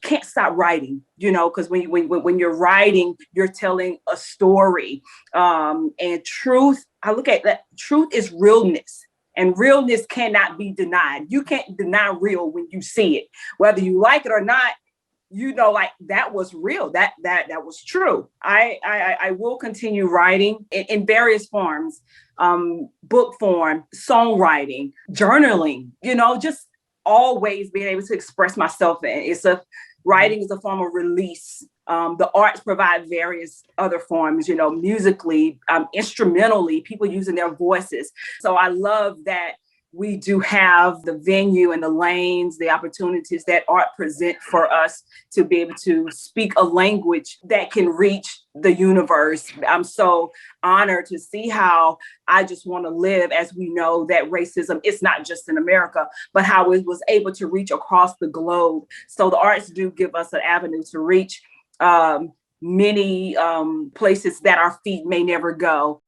can't stop writing, because when you're writing, you're telling a story. And truth, I look at that, truth is realness. And realness cannot be denied. You can't deny real when you see it, whether you like it or not. Like that was real. That was true. I will continue writing in various forms, book form, songwriting, journaling. Just always being able to express myself. And writing is a form of release. The arts provide various other forms, musically, instrumentally, people using their voices. So I love that we do have the venue and the lanes, the opportunities that art present for us to be able to speak a language that can reach the universe. I'm so honored to see how I just want to live, as we know that racism is not just in America, but how it was able to reach across the globe. So the arts do give us an avenue to reach many places that our feet may never go.